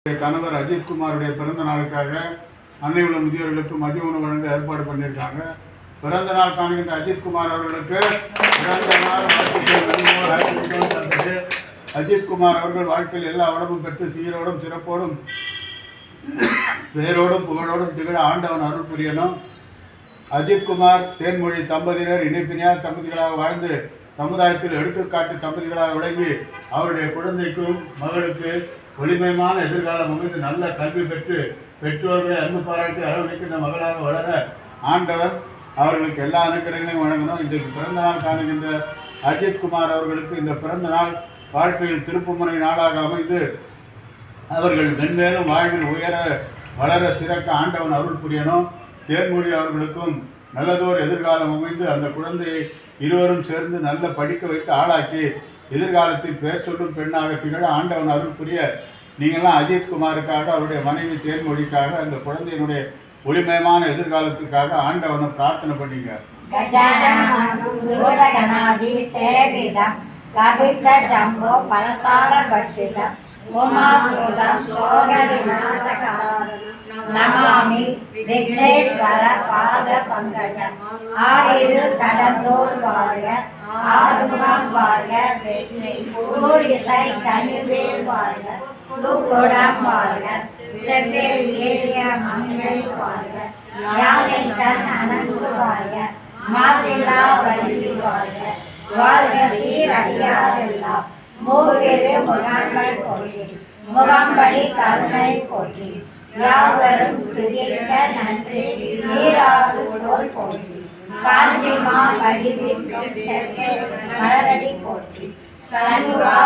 கணவர் அஜித்குமாருடைய பிறந்த நாளுக்காக அன்னை உள்ள முதியோர்களுக்கு மதிய உணவு வழங்க ஏற்பாடு பண்ணியிருக்காங்க. பிறந்த நாள் காணுகின்ற அஜித்குமார் அவர்களுக்கு பிறந்த நாள் வாழ்த்துக்கள். அஜித்குமார் அவர்கள் வாழ்க்கையில் எல்லா வளமும் பெற்று சீரோடும் சிறப்போடும் பேரோடும் புகழோடும் திகழ ஆண்டவன் அருள் புரியணும். அஜித்குமார் தேன்மொழி தம்பதியினர் இணைப்பினியார் தம்பதிகளாக வாழ்ந்து சமுதாயத்தில் எடுத்துக்காட்டு தம்பதிகளாக விளங்கி அவருடைய குழந்தைக்கும் மகளுக்கு ஒளிமயமான எதிர்காலம் அமைந்து நல்ல கல்வி பெற்று பெற்றோர்களை அன்பு பாராட்டி அரவணைக்கின்ற மகளாக வளர ஆண்டவர் அவர்களுக்கு எல்லா அனுக்கிரகங்களையும் வழங்கணும். இன்றைக்கு பிறந்த நாள் காணுகின்ற அஜித்குமார் அவர்களுக்கு இந்த பிறந்த நாள் வாழ்க்கையில் திருப்புமுனை நாளாக அமைந்து அவர்கள் மென்மேலும் வாழ்வில் உயர வளர சிறக்க ஆண்டவன் அருள் புரியணும். தேன்மொழி அவர்களுக்கும் நல்லதோர் எதிர்காலம் அமைந்து அந்த குழந்தையை இருவரும் சேர்ந்து நல்ல படிக்க வைத்து ஆளாக்கி எதிர்காலத்தில் பேர் சொல்லும் பெண்ணாக திகழ ஆண்டவன் அருள் புரிய நீங்கள்லாம் அஜித்குமாருக்காக அவருடைய மனைவி தேன்மொழிக்காக அந்த குழந்தையினுடைய ஒளிமயமான எதிர்காலத்துக்காக ஆண்டவனை பிரார்த்தனை பண்ணீங்க. நமாமி விக்னேஸ்வர பாத பங்கஜம் ஆயிரு கடந்தோர் வாழ்க ஆறுமுகம் வாழ்க வெற்றி ஊரிசை தனிவேல் வாழ்க தூக்குடம் வாழ்க செவ்வேல் ஏறிய மங்கை வாழ்க யானை தன் அனங்கு வாழ்க மாதிலா வழி வாழ்க வாழ்க சீரடியாரெல்லாம் மூவிரு முகங்கள் போற்றி முகம்படி கருணை போற்றி யாவரும் துதிக்க நன்றி நீராடு தோல் போற்றி காஞ்சிமா வடிவிற்கும் மலரடி போற்றி கண்ணுரா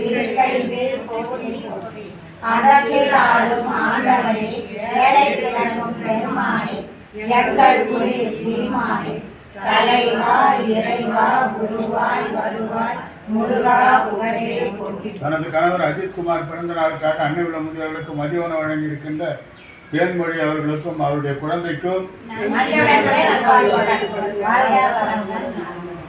இருக்கை வேல் கோடி போற்றி அகத்தில் ஆளும் ஆண்டவனே ஏழை கிழங்கும் பெருமானே எங்கள் குடி சீமானே தலைவா இறைவா குருவாய் வருவாய் முருகா புகழே போற்றி. தனது கணவர் அஜித்குமார் பிறந்த நாளுக்காக அன்னை உள்ள முதியோர்களுக்கு மதிய உணவு வழங்கி இருக்கின்ற தேன்மொழி அவர்களுக்கும் அவருடைய குழந்தைக்கும்